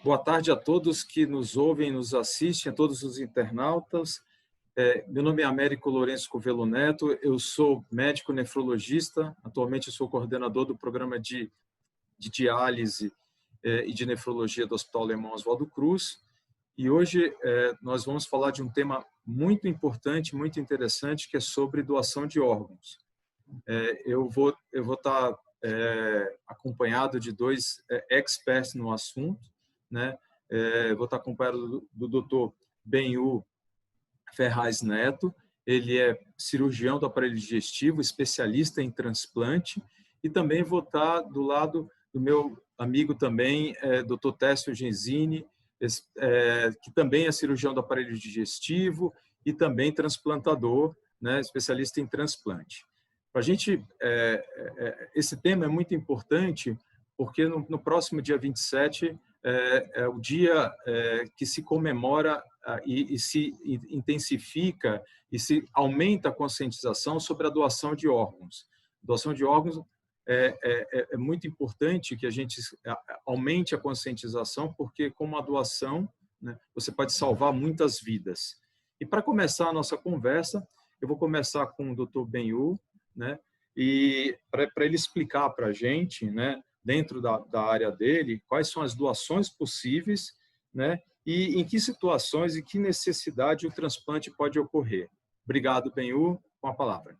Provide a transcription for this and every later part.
Boa tarde a todos que nos ouvem, nos assistem, a todos os internautas. Meu nome é Américo Lourenço Covello Neto, eu sou médico nefrologista, atualmente sou coordenador do programa de diálise e de nefrologia do Hospital Alemão Oswaldo Cruz. E hoje nós vamos falar de um tema muito importante, muito interessante, que é sobre doação de órgãos. Eu vou estar acompanhado de dois experts no assunto, né? Vou estar acompanhado do Dr. Benhu Ferraz Neto. Ele é cirurgião do aparelho digestivo, especialista em transplante, e também vou estar do lado do meu amigo também, Dr. Técio Genzini, que também é cirurgião do aparelho digestivo e também transplantador, né, especialista em transplante. Para a gente, esse tema é muito importante porque no próximo dia 27 é o dia que se comemora e se intensifica e se aumenta a conscientização sobre a doação de órgãos. Doação de órgãos é muito importante que a gente aumente a conscientização, porque com uma doação, né, você pode salvar muitas vidas. E para começar a nossa conversa, eu vou começar com o Dr. Benhu, né, e para ele explicar para a gente, né, dentro da área dele, quais são as doações possíveis, né, e em que situações e que necessidade o transplante pode ocorrer. Obrigado, Benhu, com a palavra.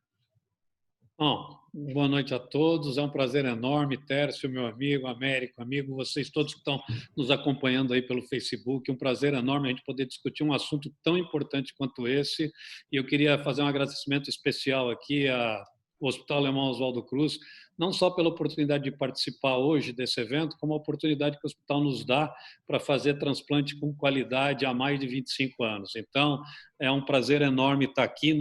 Bom, boa noite a todos. É um prazer enorme, Tércio, meu amigo, Américo, amigo, vocês todos que estão nos acompanhando aí pelo Facebook. Um prazer enorme a gente poder discutir um assunto tão importante quanto esse. E eu queria fazer um agradecimento especial aqui ao Hospital Alemão Oswaldo Cruz, não só pela oportunidade de participar hoje desse evento, como a oportunidade que o hospital nos dá para fazer transplante com qualidade há mais de 25 anos. Então, é um prazer enorme estar aqui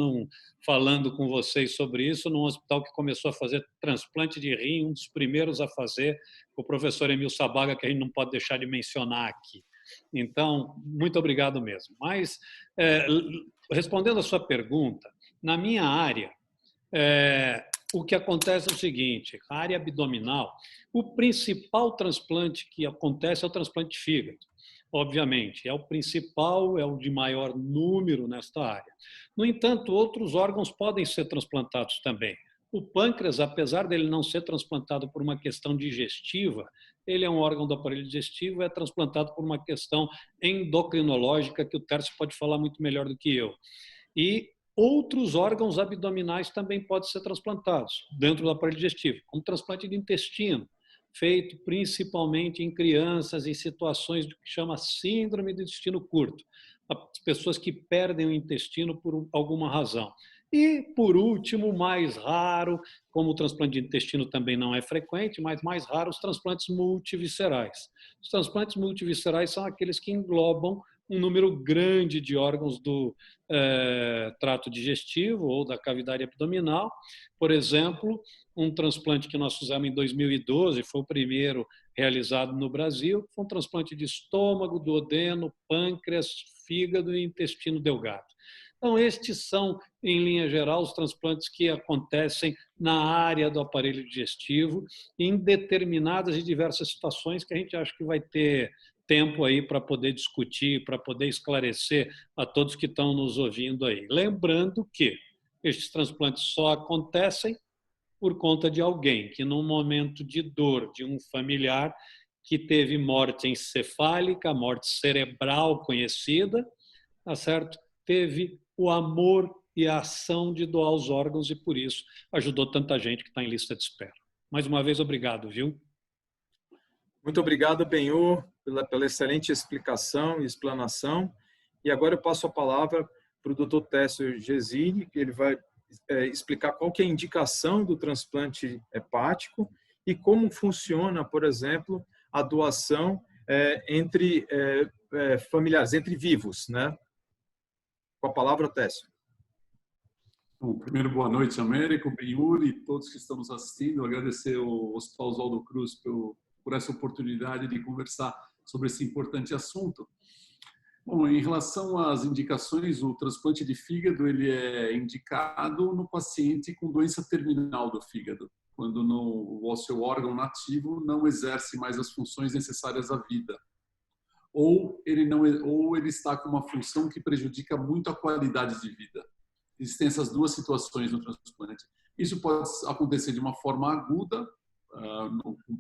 falando com vocês sobre isso, num hospital que começou a fazer transplante de rim, um dos primeiros a fazer, o professor Emil Sabaga, que a gente não pode deixar de mencionar aqui. Então, muito obrigado mesmo. Mas, respondendo a sua pergunta, na minha área, o que acontece é o seguinte: a área abdominal, o principal transplante que acontece é o transplante de fígado. Obviamente, é o principal, é o de maior número nesta área. No entanto, outros órgãos podem ser transplantados também. O pâncreas, apesar dele não ser transplantado por uma questão digestiva, ele é um órgão do aparelho digestivo, é transplantado por uma questão endocrinológica, que o Tércio pode falar muito melhor do que eu. E outros órgãos abdominais também podem ser transplantados dentro do aparelho digestivo, como transplante de intestino, feito principalmente em crianças em situações do que chama síndrome do intestino curto, as pessoas que perdem o intestino por alguma razão. E, por último, mais raro, como o transplante de intestino também não é frequente, mas mais raro, os transplantes multiviscerais. Os transplantes multiviscerais são aqueles que englobam um número grande de órgãos do trato digestivo ou da cavidade abdominal. Por exemplo, um transplante que nós fizemos em 2012, foi o primeiro realizado no Brasil, foi um transplante de estômago, duodeno, pâncreas, fígado e intestino delgado. Então, estes são, em linha geral, os transplantes que acontecem na área do aparelho digestivo, em determinadas e diversas situações que a gente acha que vai ter tempo aí para poder discutir, para poder esclarecer a todos que estão nos ouvindo aí. Lembrando que estes transplantes só acontecem por conta de alguém que, num momento de dor de um familiar que teve morte encefálica, morte cerebral conhecida, tá certo? Teve o amor e a ação de doar os órgãos e, por isso, ajudou tanta gente que está em lista de espera. Mais uma vez, obrigado, viu? Muito obrigado, Benhu, pela excelente explicação e explanação. E agora eu passo a palavra para o Dr. Técio Genzini, que ele vai explicar qual que é a indicação do transplante hepático e como funciona, por exemplo, a doação entre familiares, entre vivos, né? Com a palavra, Técio. Bom, primeiro, boa noite, Américo, Benhu e todos que estão nos assistindo. Agradecer ao Hospital Oswaldo Cruz por essa oportunidade de conversar sobre esse importante assunto. Bom, em relação às indicações, o transplante de fígado ele é indicado no paciente com doença terminal do fígado, quando o seu órgão nativo não exerce mais as funções necessárias à vida. ou ele está com uma função que prejudica muito a qualidade de vida. Existem essas duas situações no transplante. Isso pode acontecer de uma forma aguda,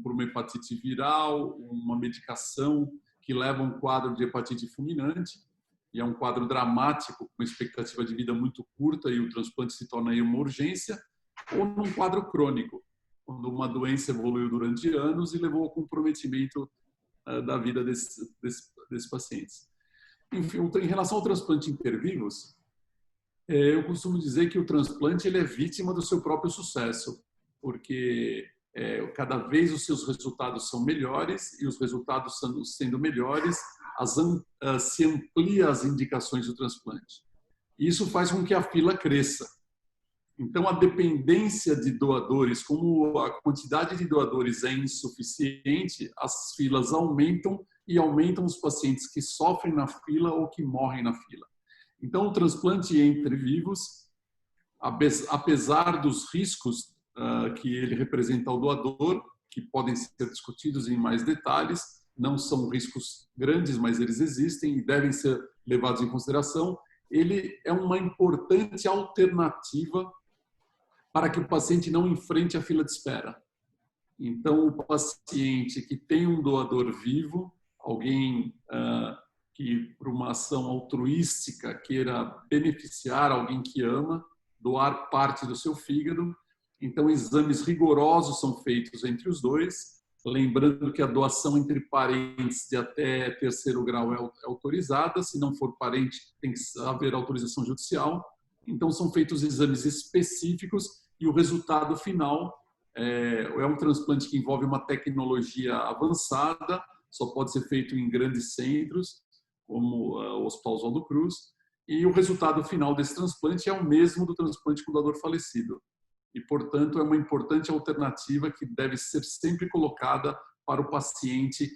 por uma hepatite viral, uma medicação que leva a um quadro de hepatite fulminante, e é um quadro dramático, com expectativa de vida muito curta, e o transplante se torna aí uma urgência, ou num quadro crônico, quando uma doença evoluiu durante anos e levou ao comprometimento da vida desses pacientes. Enfim, em relação ao transplante intervivos, eu costumo dizer que o transplante ele é vítima do seu próprio sucesso, porque cada vez os seus resultados são melhores, e os resultados sendo melhores, se amplia as indicações do transplante. Isso faz com que a fila cresça. Então, a dependência de doadores, como a quantidade de doadores é insuficiente, as filas aumentam e aumentam os pacientes que sofrem na fila ou que morrem na fila. Então, o transplante entre vivos, apesar dos riscos que ele representa ao doador, que podem ser discutidos em mais detalhes, não são riscos grandes, mas eles existem e devem ser levados em consideração. Ele é uma importante alternativa para que o paciente não enfrente a fila de espera. Então, o paciente que tem um doador vivo, alguém que, por uma ação altruística, queira beneficiar alguém que ama, doar parte do seu fígado, então exames rigorosos são feitos entre os dois, lembrando que a doação entre parentes de até terceiro grau é autorizada, se não for parente tem que haver autorização judicial. Então são feitos exames específicos e o resultado final é um transplante que envolve uma tecnologia avançada, só pode ser feito em grandes centros, como o Hospital Oswaldo Cruz, e o resultado final desse transplante é o mesmo do transplante com o doador falecido. E, portanto, é uma importante alternativa que deve ser sempre colocada para o paciente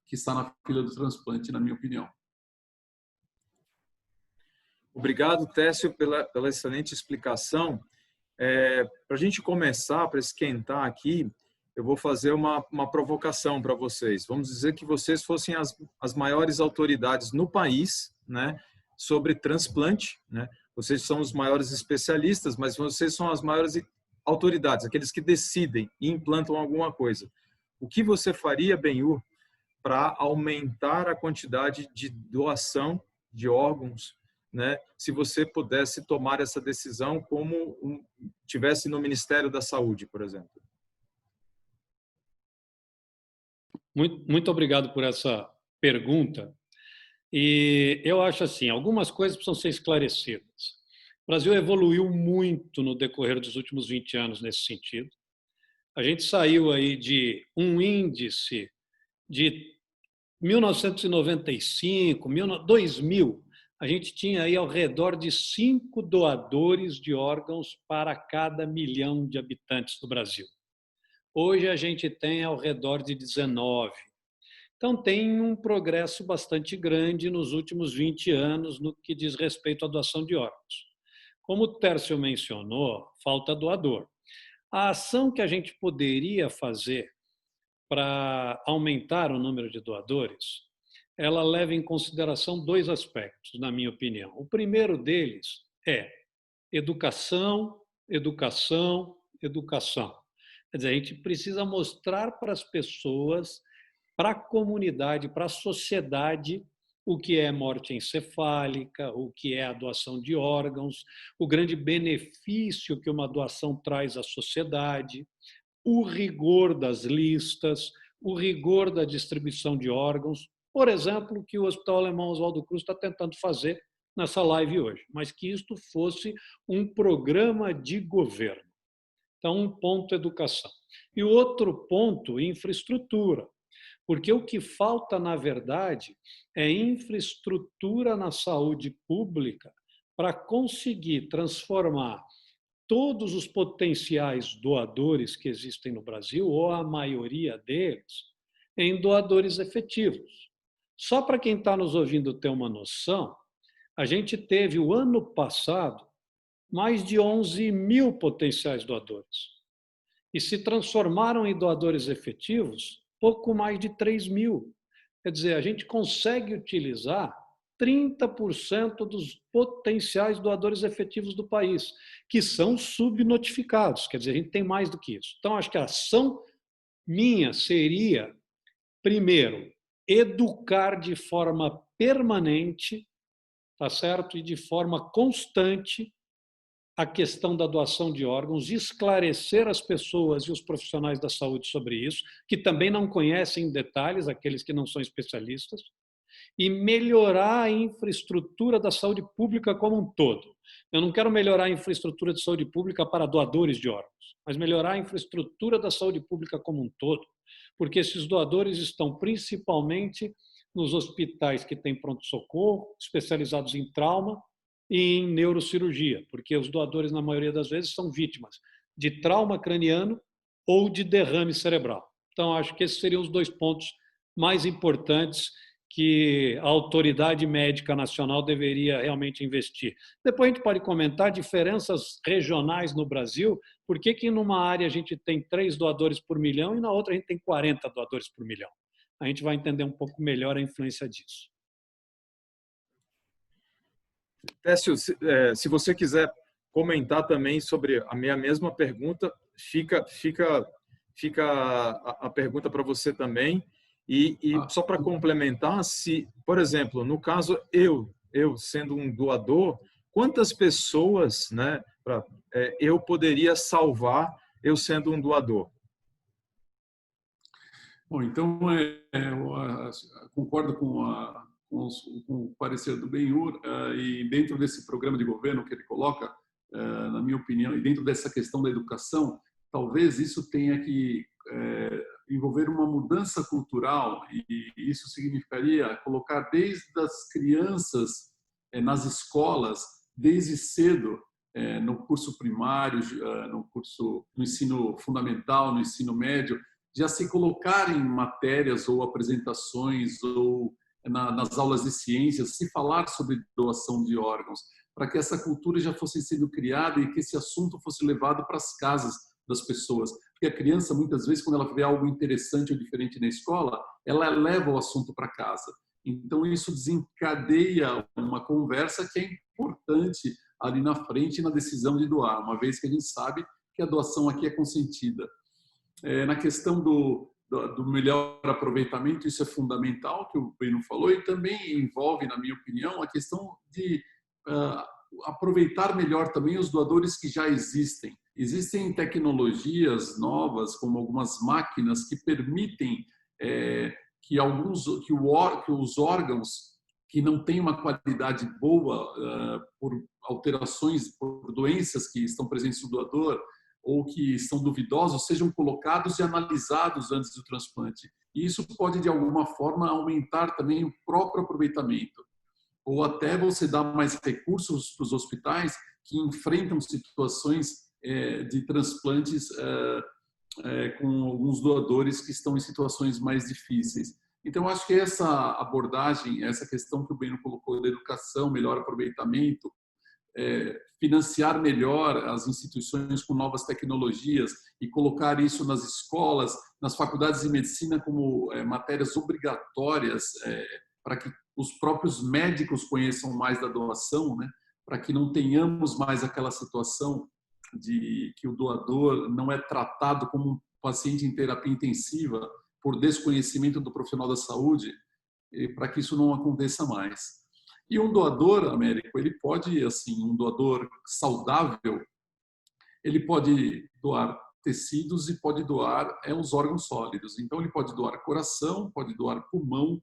que está na fila do transplante, na minha opinião. Obrigado, Técio, pela excelente explicação. Para a gente começar, para esquentar aqui, eu vou fazer uma provocação para vocês. Vamos dizer que vocês fossem as maiores autoridades no país, né, sobre transplante, né? Vocês são os maiores especialistas, mas vocês são as maiores autoridades, aqueles que decidem e implantam alguma coisa. O que você faria, Benhur, para aumentar a quantidade de doação de órgãos, né? Se você pudesse tomar essa decisão como tivesse no Ministério da Saúde, por exemplo? Muito obrigado por essa pergunta. E eu acho assim, algumas coisas precisam ser esclarecidas. O Brasil evoluiu muito no decorrer dos últimos 20 anos nesse sentido. A gente saiu aí de um índice de 1995, 2000, a gente tinha aí ao redor de 5 doadores de órgãos para cada 1 milhão de habitantes do Brasil. Hoje a gente tem ao redor de 19. Então, tem um progresso bastante grande nos últimos 20 anos no que diz respeito à doação de órgãos. Como o Tércio mencionou, falta doador. A ação que a gente poderia fazer para aumentar o número de doadores, ela leva em consideração 2 aspectos, na minha opinião. O primeiro deles é educação, educação, educação. Quer dizer, a gente precisa mostrar para as pessoas, para a comunidade, para a sociedade, o que é morte encefálica, o que é a doação de órgãos, o grande benefício que uma doação traz à sociedade, o rigor das listas, o rigor da distribuição de órgãos, por exemplo, o que o Hospital Alemão Oswaldo Cruz está tentando fazer nessa live hoje, mas que isto fosse um programa de governo. Então, um ponto, educação. E o outro ponto, infraestrutura. Porque o que falta, na verdade, é infraestrutura na saúde pública para conseguir transformar todos os potenciais doadores que existem no Brasil, ou a maioria deles, em doadores efetivos. Só para quem está nos ouvindo ter uma noção, a gente teve, o ano passado, mais de 11 mil potenciais doadores. E se transformaram em doadores efetivos pouco mais de 3 mil. Quer dizer, a gente consegue utilizar 30% dos potenciais doadores efetivos do país, que são subnotificados. Quer dizer, a gente tem mais do que isso. Então, acho que a ação minha seria, primeiro, educar de forma permanente, tá certo? E de forma constante a questão da doação de órgãos, esclarecer as pessoas e os profissionais da saúde sobre isso, que também não conhecem em detalhes, aqueles que não são especialistas, e melhorar a infraestrutura da saúde pública como um todo. Eu não quero melhorar a infraestrutura de saúde pública para doadores de órgãos, mas melhorar a infraestrutura da saúde pública como um todo, porque esses doadores estão principalmente nos hospitais que têm pronto-socorro, especializados em trauma e em neurocirurgia, porque os doadores, na maioria das vezes, são vítimas de trauma craniano ou de derrame cerebral. Então, acho que esses seriam os 2 pontos mais importantes que a autoridade médica nacional deveria realmente investir. Depois a gente pode comentar diferenças regionais no Brasil, por que numa área a gente tem 3 doadores por milhão e na outra a gente tem 40 doadores por milhão. A gente vai entender um pouco melhor a influência disso. Técio, se você quiser comentar também sobre a minha mesma pergunta, fica a pergunta para você também. E só para complementar, se, por exemplo, no caso eu sendo um doador, quantas pessoas, né, eu poderia salvar eu sendo um doador? Bom, então eu concordo com o parecer do Benhur, e dentro desse programa de governo que ele coloca, na minha opinião, e dentro dessa questão da educação, talvez isso tenha que envolver uma mudança cultural, e isso significaria colocar desde as crianças nas escolas, desde cedo, no curso primário, no ensino fundamental, no ensino médio, já se colocar em matérias ou apresentações ou nas aulas de ciências, se falar sobre doação de órgãos, para que essa cultura já fosse sendo criada e que esse assunto fosse levado para as casas das pessoas. Porque a criança, muitas vezes, quando ela vê algo interessante ou diferente na escola, ela leva o assunto para casa. Então, isso desencadeia uma conversa que é importante ali na frente na decisão de doar, uma vez que a gente sabe que a doação aqui é consentida. Na questão do melhor aproveitamento, isso é fundamental, que o Breno falou, e também envolve, na minha opinião, a questão de aproveitar melhor também os doadores que já existem. Existem tecnologias novas, como algumas máquinas, que permitem que os órgãos que não têm uma qualidade boa por alterações, por doenças que estão presentes no doador, ou que são duvidosos, sejam colocados e analisados antes do transplante. E isso pode, de alguma forma, aumentar também o próprio aproveitamento. Ou até você dar mais recursos para os hospitais que enfrentam situações de transplantes com alguns doadores que estão em situações mais difíceis. Então, acho que essa abordagem, essa questão que o Breno colocou da educação, melhor aproveitamento, financiar melhor as instituições com novas tecnologias e colocar isso nas escolas, nas faculdades de medicina como matérias obrigatórias para que os próprios médicos conheçam mais da doação, né? Para que não tenhamos mais aquela situação de que o doador não é tratado como um paciente em terapia intensiva por desconhecimento do profissional da saúde, para que isso não aconteça mais. E um doador, Américo, ele pode, assim, um doador saudável, ele pode doar tecidos e pode doar os órgãos sólidos. Então, ele pode doar coração, pode doar pulmão,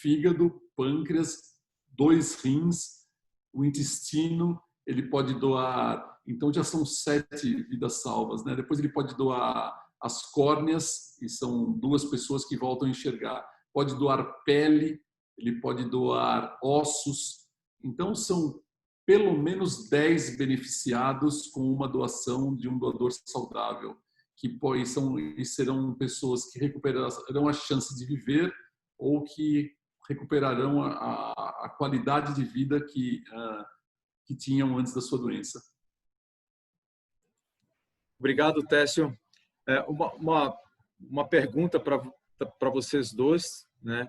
fígado, pâncreas, 2 rins, o intestino, ele pode doar, então já são 7 vidas salvas, né? Depois ele pode doar as córneas, e são 2 pessoas que voltam a enxergar. Pode doar pele, ele pode doar ossos. Então, são pelo menos 10 beneficiados com uma doação de um doador saudável, que serão pessoas que recuperarão a chance de viver ou que recuperarão a qualidade de vida que tinham antes da sua doença. Obrigado, Técio. Uma pergunta para vocês dois, né?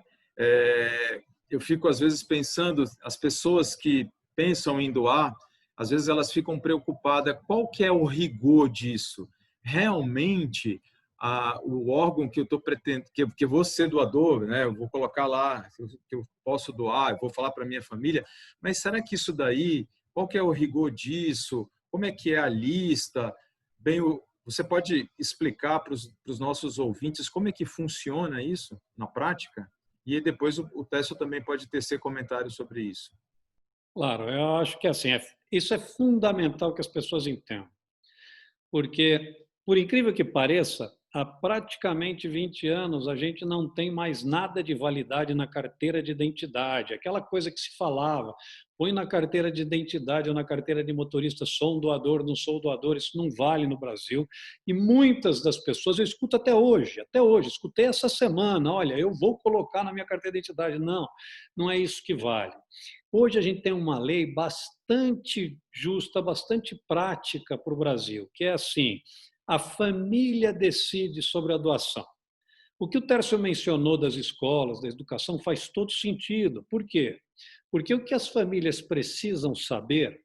Eu fico, às vezes, pensando, as pessoas que pensam em doar, às vezes elas ficam preocupadas, qual que é o rigor disso? Realmente, o órgão que eu estou pretendendo, que eu vou ser doador, né? Eu vou colocar lá que eu posso doar, eu vou falar para minha família, mas será que isso daí, qual que é o rigor disso? Como é que é a lista? Bem, você pode explicar para os nossos ouvintes como é que funciona isso na prática? E aí depois o Técio também pode tecer comentários sobre isso. Claro, eu acho que assim, isso é fundamental que as pessoas entendam. Porque, por incrível que pareça, há praticamente 20 anos a gente não tem mais nada de validade na carteira de identidade. Aquela coisa que se falava, põe na carteira de identidade ou na carteira de motorista, sou um doador, não sou doador, isso não vale no Brasil. E muitas das pessoas, eu escuto até hoje, escutei essa semana, olha, eu vou colocar na minha carteira de identidade. Não, não é isso que vale. Hoje a gente tem uma lei bastante justa, bastante prática para o Brasil, que é assim, a família decide sobre a doação. O que o Tércio mencionou das escolas, da educação, faz todo sentido. Por quê? Porque o que as famílias precisam saber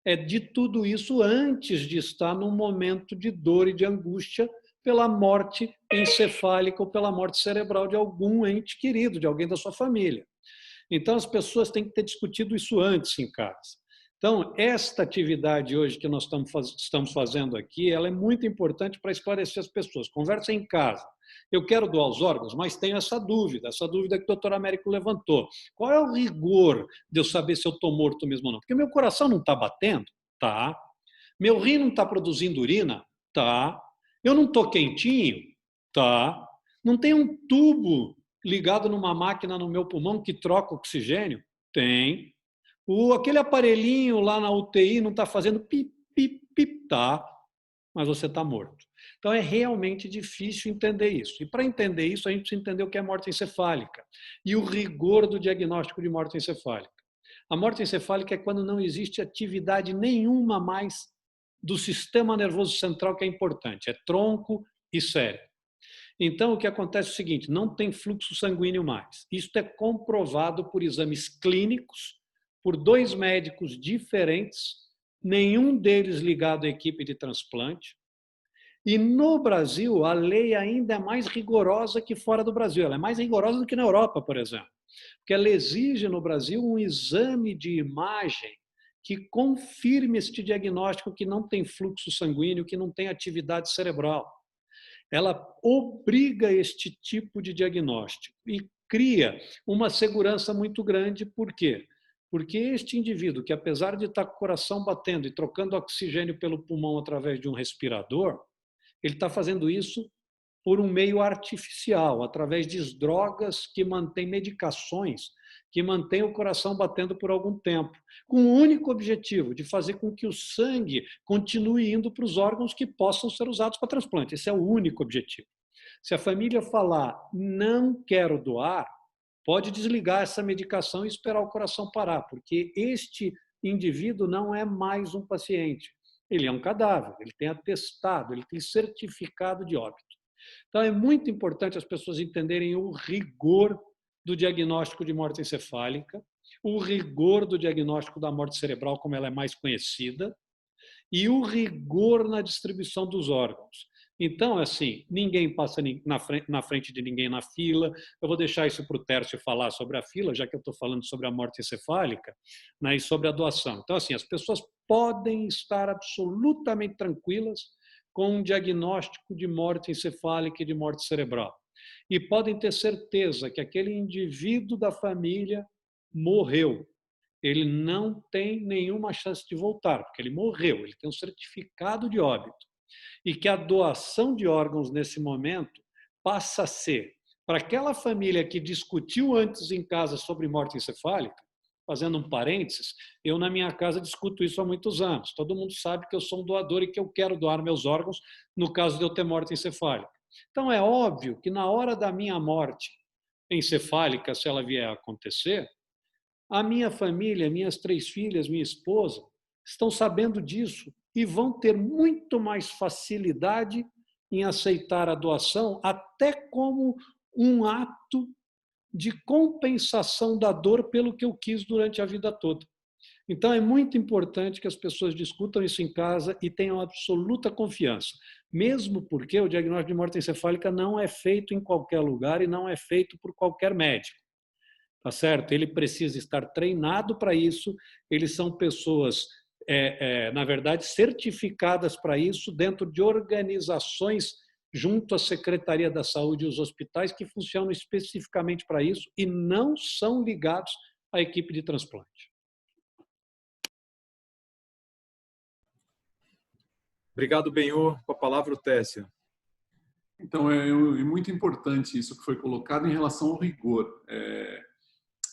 é de tudo isso antes de estar num momento de dor e de angústia pela morte encefálica ou pela morte cerebral de algum ente querido, de alguém da sua família. Então, as pessoas têm que ter discutido isso antes em casa. Então, esta atividade hoje que nós estamos fazendo aqui, ela é muito importante para esclarecer as pessoas. Conversa em casa. Eu quero doar os órgãos, mas tenho essa dúvida que o doutor Américo levantou. Qual é o rigor de eu saber se eu estou morto mesmo ou não? Porque meu coração não está batendo? Tá. Meu rim não está produzindo urina? Tá. Eu não estou quentinho? Tá. Não tem um tubo ligado numa máquina no meu pulmão que troca oxigênio? Tem. Aquele aparelhinho lá na UTI não está fazendo pip, pip, pip, tá, mas você está morto. Então é realmente difícil entender isso. E para entender isso, a gente precisa entender o que é morte encefálica e o rigor do diagnóstico de morte encefálica. A morte encefálica é quando não existe atividade nenhuma mais do sistema nervoso central que é importante, é tronco e cérebro. Então, o que acontece é o seguinte, não tem fluxo sanguíneo mais. Isso é comprovado por exames clínicos, por 2 médicos diferentes, nenhum deles ligado à equipe de transplante. E no Brasil, a lei ainda é mais rigorosa que fora do Brasil. Ela é mais rigorosa do que na Europa, por exemplo. Porque ela exige no Brasil um exame de imagem que confirme este diagnóstico que não tem fluxo sanguíneo, que não tem atividade cerebral. Ela obriga este tipo de diagnóstico e cria uma segurança muito grande. Por quê? Porque este indivíduo, que apesar de estar com o coração batendo e trocando oxigênio pelo pulmão através de um respirador, ele está fazendo isso por um meio artificial, através de drogas que mantêm medicações, que mantêm o coração batendo por algum tempo, com o único objetivo de fazer com que o sangue continue indo para os órgãos que possam ser usados para transplante. Esse é o único objetivo. Se a família falar, não quero doar, pode desligar essa medicação e esperar o coração parar, porque este indivíduo não é mais um paciente. Ele é um cadáver, ele tem atestado, ele tem certificado de óbito. Então, é muito importante as pessoas entenderem o rigor do diagnóstico de morte encefálica, o rigor do diagnóstico da morte cerebral, como ela é mais conhecida, e o rigor na distribuição dos órgãos. Então, assim, ninguém passa na frente de ninguém na fila. Eu vou deixar isso para o Tércio falar sobre a fila, já que eu estou falando sobre a morte encefálica, né, e sobre a doação. Então, assim, as pessoas podem estar absolutamente tranquilas com um diagnóstico de morte encefálica e de morte cerebral. E podem ter certeza que aquele indivíduo da família morreu. Ele não tem nenhuma chance de voltar, porque ele morreu, ele tem um certificado de óbito. E que a doação de órgãos nesse momento passa a ser, para aquela família que discutiu antes em casa sobre morte encefálica, fazendo um parênteses, eu na minha casa discuto isso há muitos anos. Todo mundo sabe que eu sou um doador e que eu quero doar meus órgãos no caso de eu ter morte encefálica. Então é óbvio que na hora da minha morte encefálica, se ela vier a acontecer, a minha família, minhas 3 filhas, minha esposa, estão sabendo disso e vão ter muito mais facilidade em aceitar a doação, até como um ato de compensação da dor pelo que eu quis durante a vida toda. Então, é muito importante que as pessoas discutam isso em casa e tenham absoluta confiança, mesmo porque o diagnóstico de morte encefálica não é feito em qualquer lugar e não é feito por qualquer médico. Tá certo? Ele precisa estar treinado para isso, eles são pessoas, na verdade, certificadas para isso dentro de organizações junto à Secretaria da Saúde e os hospitais que funcionam especificamente para isso e não são ligados à equipe de transplante. Obrigado, Benhur. Com a palavra, o Técio. Então, é muito importante isso que foi colocado em relação ao rigor.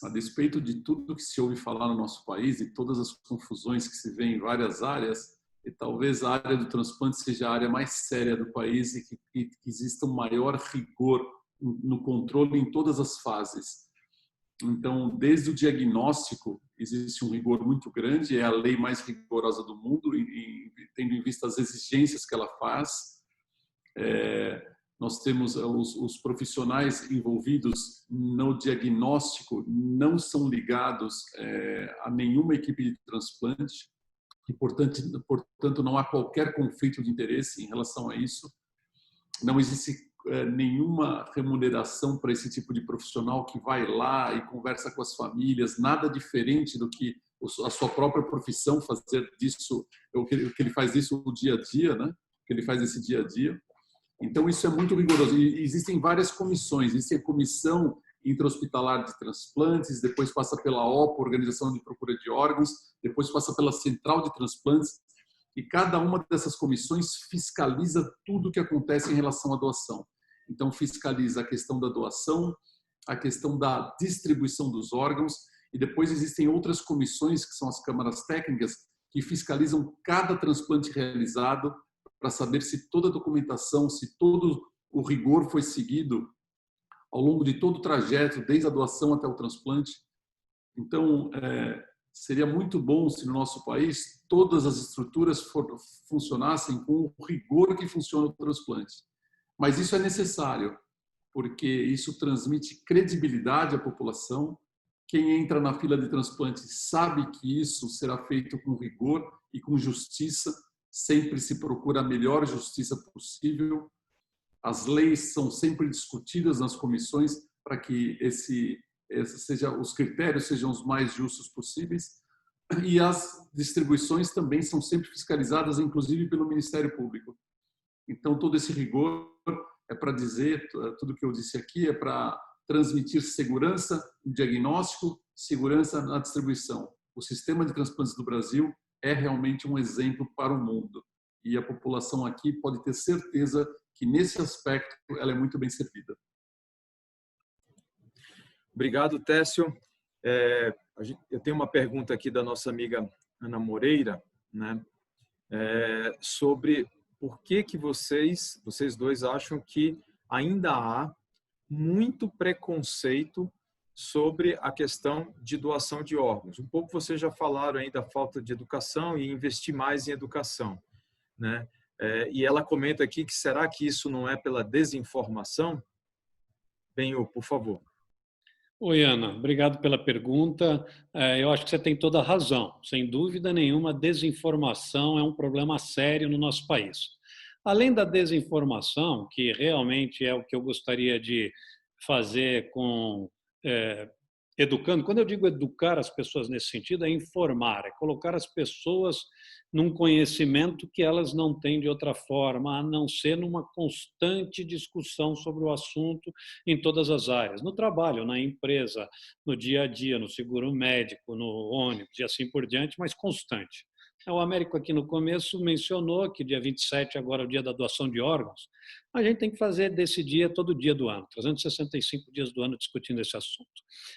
A despeito de tudo que se ouve falar no nosso país e todas as confusões que se vê em várias áreas, e talvez a área do transplante seja a área mais séria do país e que exista um maior rigor no controle em todas as fases. Então, desde o diagnóstico, existe um rigor muito grande, é a lei mais rigorosa do mundo, tendo em vista as exigências que ela faz. Nós temos os profissionais envolvidos no diagnóstico não são ligados a nenhuma equipe de transplante e, portanto, não há qualquer conflito de interesse em relação a isso. Não existe nenhuma remuneração para esse tipo de profissional que vai lá e conversa com as famílias, nada diferente do que a sua própria profissão fazer disso, o que ele faz disso no dia a dia, né? Que ele faz esse dia a dia. Então, isso é muito rigoroso. E existem várias comissões. Existe a Comissão Intra-Hospitalar de Transplantes, depois passa pela OPA, Organização de Procura de Órgãos, depois passa pela Central de Transplantes, e cada uma dessas comissões fiscaliza tudo o que acontece em relação à doação. Então, fiscaliza a questão da doação, a questão da distribuição dos órgãos, e depois existem outras comissões, que são as câmaras técnicas, que fiscalizam cada transplante realizado, para saber se toda a documentação, se todo o rigor foi seguido ao longo de todo o trajeto, desde a doação até o transplante. Então, seria muito bom se no nosso país todas as estruturas funcionassem com o rigor que funciona o transplante. Mas isso é necessário, porque isso transmite credibilidade à população. Quem entra na fila de transplante sabe que isso será feito com rigor e com justiça. Sempre se procura a melhor justiça possível. As leis são sempre discutidas nas comissões para que os critérios sejam os mais justos possíveis. E as distribuições também são sempre fiscalizadas, inclusive pelo Ministério Público. Então, todo esse rigor é para dizer, tudo que eu disse aqui é para transmitir segurança no diagnóstico, segurança na distribuição. O sistema de transplantes do Brasil é realmente um exemplo para o mundo. E a população aqui pode ter certeza que, nesse aspecto, ela é muito bem servida. Obrigado, Técio. Eu tenho uma pergunta aqui da nossa amiga Ana Moreira, né? Sobre por que vocês dois acham que ainda há muito preconceito sobre a questão de doação de órgãos. Um pouco vocês já falaram aí da falta de educação e investir mais em educação, né? E ela comenta aqui que será que isso não é pela desinformação? Benhur, por favor. Oi, Ana. Obrigado pela pergunta. Eu acho que você tem toda a razão. Sem dúvida nenhuma, a desinformação é um problema sério no nosso país. Além da desinformação, que realmente é o que eu gostaria de fazer educando. Quando eu digo educar as pessoas nesse sentido, é informar, é colocar as pessoas num conhecimento que elas não têm de outra forma, a não ser numa constante discussão sobre o assunto em todas as áreas, no trabalho, na empresa, no dia a dia, no seguro médico, no ônibus e assim por diante, mas constante. O Américo aqui no começo mencionou que dia 27 agora é o dia da doação de órgãos. A gente tem que fazer desse dia todo dia do ano, 365 dias do ano discutindo esse assunto.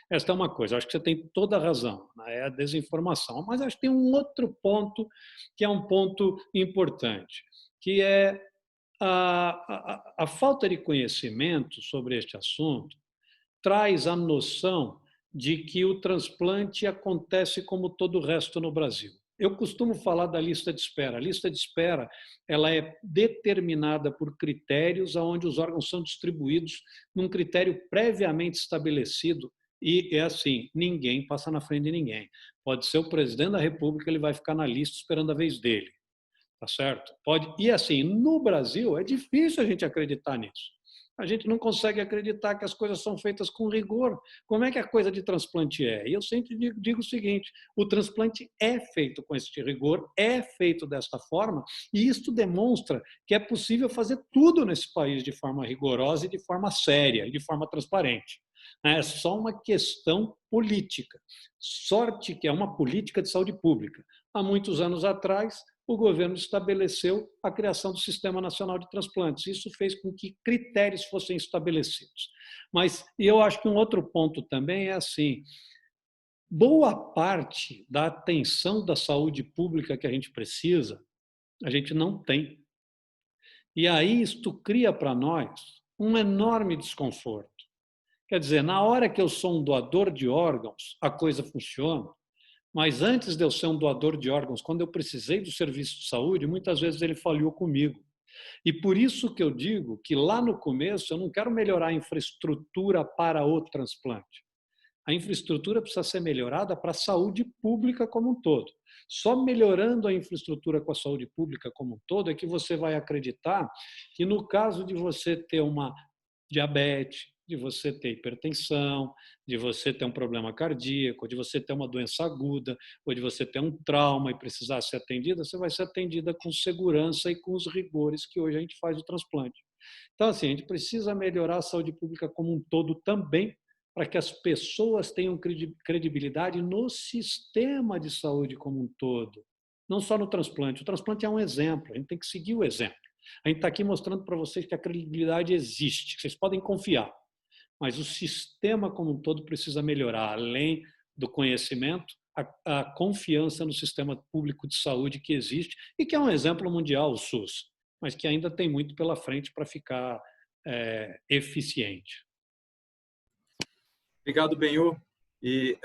Esta é uma coisa, acho que você tem toda a razão, é a desinformação. Mas acho que tem um outro ponto que é um ponto importante, que é a falta de conhecimento sobre este assunto traz a noção de que o transplante acontece como todo o resto no Brasil. Eu costumo falar da lista de espera. A lista de espera ela é determinada por critérios onde os órgãos são distribuídos num critério previamente estabelecido e é assim, ninguém passa na frente de ninguém. Pode ser o presidente da República, ele vai ficar na lista esperando a vez dele, tá certo? Pode. E assim, no Brasil é difícil a gente acreditar nisso. A gente não consegue acreditar que as coisas são feitas com rigor. Como é que a coisa de transplante é? E eu sempre digo o seguinte, o transplante é feito com esse rigor, é feito desta forma, e isto demonstra que é possível fazer tudo nesse país de forma rigorosa e de forma séria, e de forma transparente. É só uma questão política. Sorte que é uma política de saúde pública. Há muitos anos atrás, o governo estabeleceu a criação do Sistema Nacional de Transplantes. Isso fez com que critérios fossem estabelecidos. Mas eu acho que um outro ponto também é assim, boa parte da atenção da saúde pública que a gente precisa, a gente não tem. E aí isto cria para nós um enorme desconforto. Quer dizer, na hora que eu sou um doador de órgãos, a coisa funciona. Mas antes de eu ser um doador de órgãos, quando eu precisei do serviço de saúde, muitas vezes ele falhou comigo. E por isso que eu digo que lá no começo eu não quero melhorar a infraestrutura para o transplante. A infraestrutura precisa ser melhorada para a saúde pública como um todo. Só melhorando a infraestrutura com a saúde pública como um todo é que você vai acreditar que no caso de você ter uma diabetes, de você ter hipertensão, de você ter um problema cardíaco, de você ter uma doença aguda, ou de você ter um trauma e precisar ser atendida, você vai ser atendida com segurança e com os rigores que hoje a gente faz o transplante. Então, assim, a gente precisa melhorar a saúde pública como um todo também, para que as pessoas tenham credibilidade no sistema de saúde como um todo, não só no transplante. O transplante é um exemplo, a gente tem que seguir o exemplo. A gente está aqui mostrando para vocês que a credibilidade existe, que vocês podem confiar. Mas o sistema como um todo precisa melhorar, além do conhecimento, a confiança no sistema público de saúde que existe e que é um exemplo mundial, o SUS, mas que ainda tem muito pela frente para ficar eficiente. Obrigado, Benhur. E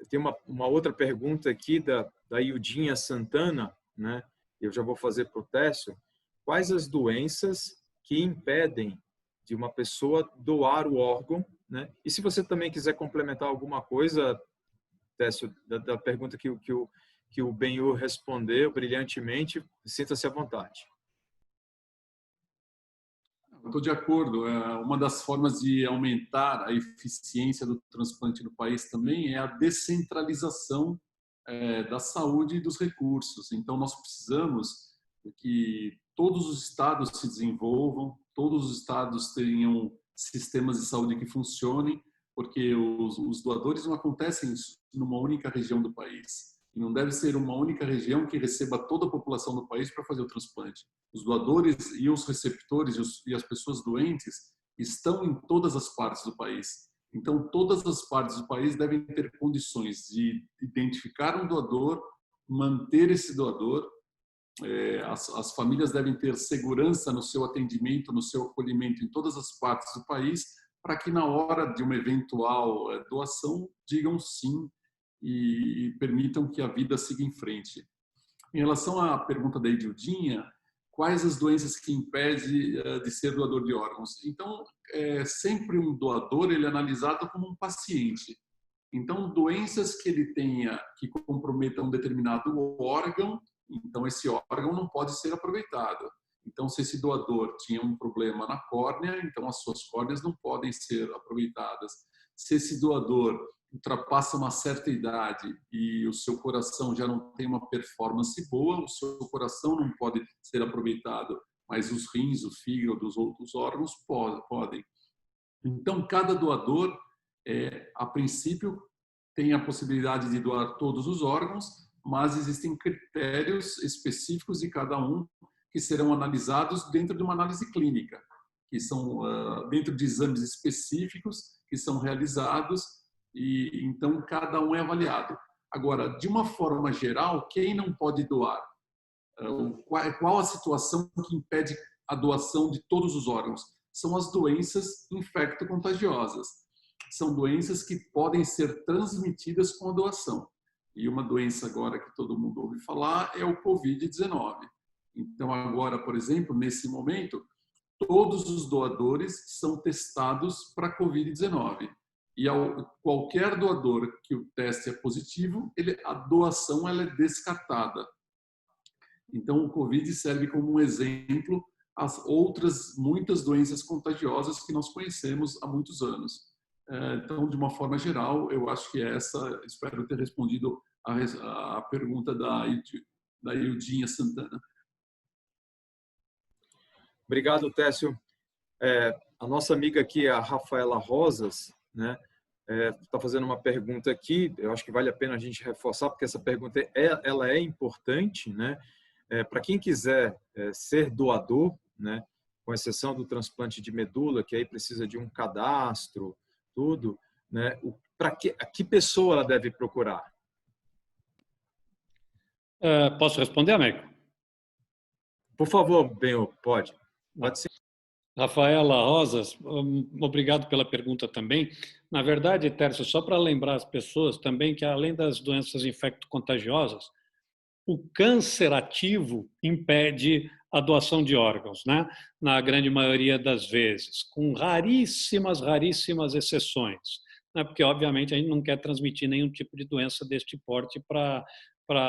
tem uma outra pergunta aqui da Ildinha Santana, né? Eu já vou fazer para o Técio. Quais as doenças que impedem de uma pessoa doar o órgão, né? E se você também quiser complementar alguma coisa, Técio, da pergunta que o Benhur respondeu brilhantemente, sinta-se à vontade. Estou de acordo. Uma das formas de aumentar a eficiência do transplante no país também é a descentralização da saúde e dos recursos. Então, nós precisamos que todos os estados se desenvolvam, todos os estados tenham sistemas de saúde que funcionem, porque os doadores não acontecem numa única região do país. E não deve ser uma única região que receba toda a população do país para fazer o transplante. Os doadores e os receptores e as pessoas doentes estão em todas as partes do país. Então, todas as partes do país devem ter condições de identificar um doador, manter esse doador. As famílias devem ter segurança no seu atendimento, no seu acolhimento em todas as partes do país, para que na hora de uma eventual doação digam sim e permitam que a vida siga em frente. Em relação à pergunta da Edildinha, quais as doenças que impedem de ser doador de órgãos? Então, sempre um doador ele é analisado como um paciente. Então, doenças que ele tenha que comprometam um determinado órgão, então esse órgão não pode ser aproveitado. Então, se esse doador tinha um problema na córnea, então as suas córneas não podem ser aproveitadas. Se esse doador ultrapassa uma certa idade e o seu coração já não tem uma performance boa, o seu coração não pode ser aproveitado, mas os rins, o fígado, os outros órgãos podem. Então, cada doador, a princípio, tem a possibilidade de doar todos os órgãos, mas existem critérios específicos de cada um que serão analisados dentro de uma análise clínica, que são dentro de exames específicos que são realizados e então cada um é avaliado. Agora, de uma forma geral, quem não pode doar? Qual a situação que impede a doação de todos os órgãos? São as doenças infecto-contagiosas. São doenças que podem ser transmitidas com a doação. E uma doença agora que todo mundo ouve falar é o Covid-19. Então, agora, por exemplo, nesse momento, todos os doadores são testados para Covid-19. E qualquer doador que o teste é positivo, a doação ela é descartada. Então, o Covid serve como um exemplo às outras muitas doenças contagiosas que nós conhecemos há muitos anos. Então, de uma forma geral, eu acho que espero ter respondido a pergunta da Ildinha Santana. Obrigado, Técio. A nossa amiga aqui, a Rafaela Rosas, né, está fazendo uma pergunta aqui. Eu acho que vale a pena a gente reforçar, porque essa pergunta ela é importante, né? Para quem quiser ser doador, né, com exceção do transplante de medula, que aí precisa de um cadastro, tudo, né? A que pessoa ela deve procurar? Posso responder, Américo? Por favor, Benhur, pode sim. Rafaela Rosas, obrigado pela pergunta também. Na verdade, Tércio, só para lembrar as pessoas também que, além das doenças infecto-contagiosas, o câncer ativo impede a doação de órgãos, né? Na grande maioria das vezes, com raríssimas exceções, né? Porque, obviamente, a gente não quer transmitir nenhum tipo de doença deste porte para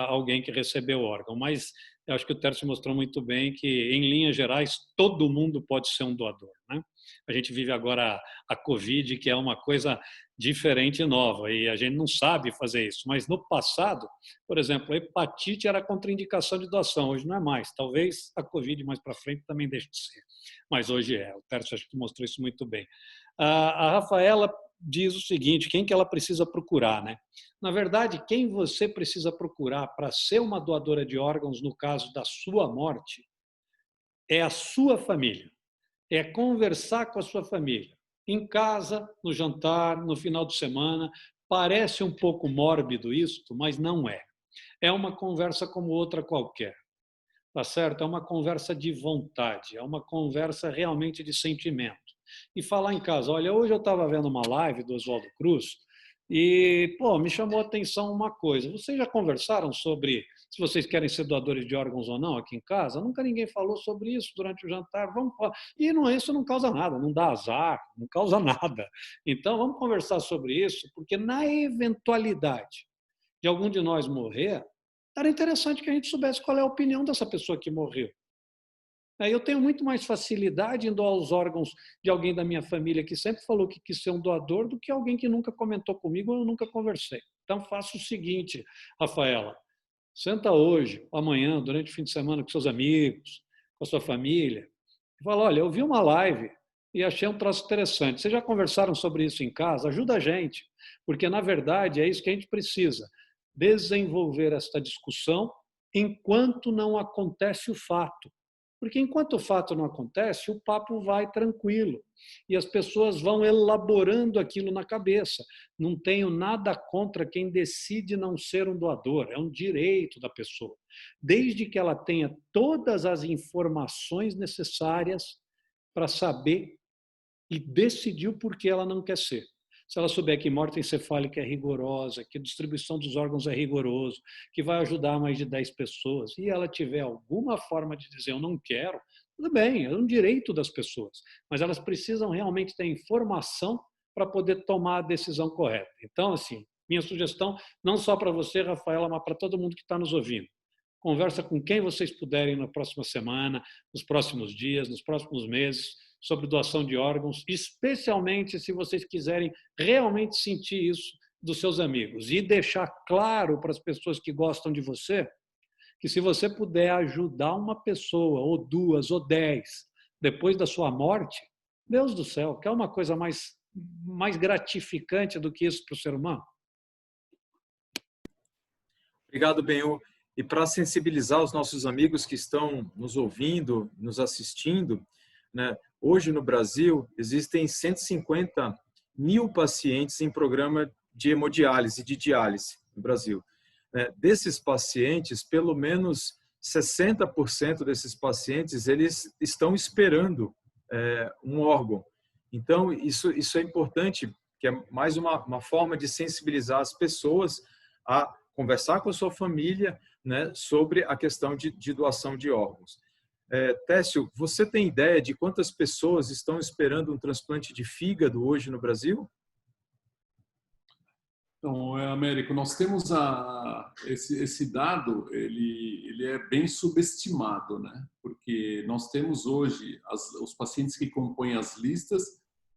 alguém que recebeu o órgão. Mas eu acho que o Tércio mostrou muito bem que, em linhas gerais, todo mundo pode ser um doador, né? A gente vive agora a Covid, que é uma coisa diferente e nova, e a gente não sabe fazer isso. Mas no passado, por exemplo, a hepatite era contraindicação de doação, hoje não é mais. Talvez a Covid mais para frente também deixe de ser, mas hoje é. O Tércio acho que mostrou isso muito bem. A Rafaela diz o seguinte, quem que ela precisa procurar, né? Na verdade, quem você precisa procurar para ser uma doadora de órgãos no caso da sua morte é a sua família. É conversar com a sua família. Em casa, no jantar, no final de semana. Parece um pouco mórbido isso, mas não é. É uma conversa como outra qualquer. Tá certo? É uma conversa de vontade, é uma conversa realmente de sentimento. E falar em casa, olha, hoje eu estava vendo uma live do Oswaldo Cruz e, me chamou a atenção uma coisa. Vocês já conversaram sobre se vocês querem ser doadores de órgãos ou não aqui em casa? Nunca ninguém falou sobre isso durante o jantar. Vamos falar. E isso não causa nada, não dá azar, não causa nada. Então, vamos conversar sobre isso, porque na eventualidade de algum de nós morrer, era interessante que a gente soubesse qual é a opinião dessa pessoa que morreu. Eu tenho muito mais facilidade em doar os órgãos de alguém da minha família que sempre falou que quis ser um doador do que alguém que nunca comentou comigo ou eu nunca conversei. Então, faça o seguinte, Rafaela, senta hoje, amanhã, durante o fim de semana com seus amigos, com a sua família, e fala, olha, eu vi uma live e achei um troço interessante. Vocês já conversaram sobre isso em casa? Ajuda a gente, porque, na verdade, é isso que a gente precisa. Desenvolver esta discussão enquanto não acontece o fato. Porque enquanto o fato não acontece, o papo vai tranquilo e as pessoas vão elaborando aquilo na cabeça. Não tenho nada contra quem decide não ser um doador, é um direito da pessoa, desde que ela tenha todas as informações necessárias para saber e decidir o porquê ela não quer ser. Se ela souber que morte encefálica é rigorosa, que a distribuição dos órgãos é rigoroso, que vai ajudar mais de 10 pessoas, e ela tiver alguma forma de dizer eu não quero, tudo bem, é um direito das pessoas, mas elas precisam realmente ter informação para poder tomar a decisão correta. Então, assim, minha sugestão, não só para você, Rafaela, mas para todo mundo que está nos ouvindo. Conversa com quem vocês puderem na próxima semana, nos próximos dias, nos próximos meses, sobre doação de órgãos, especialmente se vocês quiserem realmente sentir isso dos seus amigos. E deixar claro para as pessoas que gostam de você que se você puder ajudar uma pessoa, ou 2, ou 10, depois da sua morte, Deus do céu, quer uma coisa mais gratificante do que isso para o ser humano? Obrigado, Benhur. E para sensibilizar os nossos amigos que estão nos ouvindo, nos assistindo, né? Hoje no Brasil existem 150 mil pacientes em programa de hemodiálise, de diálise no Brasil. Desses pacientes, pelo menos 60% desses pacientes eles estão esperando um órgão. Então, isso é importante, que é mais uma forma de sensibilizar as pessoas a conversar com a sua família, né, sobre a questão de doação de órgãos. Técio, você tem ideia de quantas pessoas estão esperando um transplante de fígado hoje no Brasil? Então, Américo, nós temos esse dado, ele é bem subestimado, né? Porque nós temos hoje os pacientes que compõem as listas,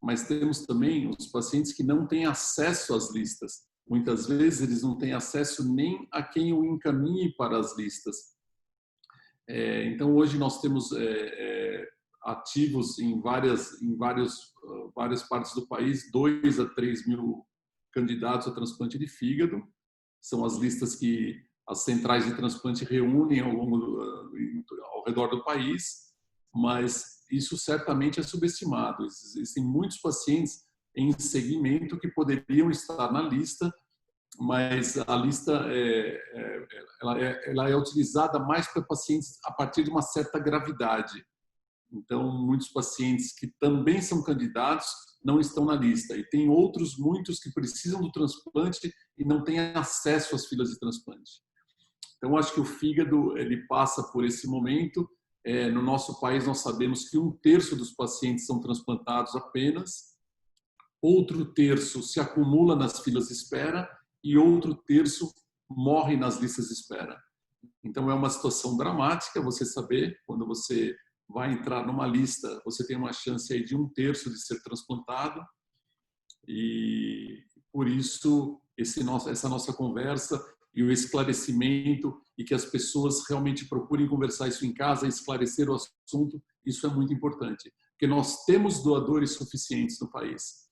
mas temos também os pacientes que não têm acesso às listas. Muitas vezes eles não têm acesso nem a quem o encaminhe para as listas. Então, hoje nós temos ativos em várias partes do país, 2 a 3 mil candidatos a transplante de fígado. São as listas que as centrais de transplante reúnem ao redor do país, mas isso certamente é subestimado. Existem muitos pacientes em segmento que poderiam estar na lista, mas a lista ela é utilizada mais para pacientes a partir de uma certa gravidade. Então, muitos pacientes que também são candidatos não estão na lista. E tem muitos que precisam do transplante e não têm acesso às filas de transplante. Então, acho que o fígado ele passa por esse momento. No nosso país, nós sabemos que 1/3 dos pacientes são transplantados apenas, outro terço se acumula nas filas de espera e outro terço morre nas listas de espera. Então, é uma situação dramática você saber, quando você vai entrar numa lista, você tem uma chance aí de 1/3 de ser transplantado, e por isso essa nossa conversa e o esclarecimento, e que as pessoas realmente procurem conversar isso em casa, esclarecer o assunto, isso é muito importante, porque nós temos doadores suficientes no país,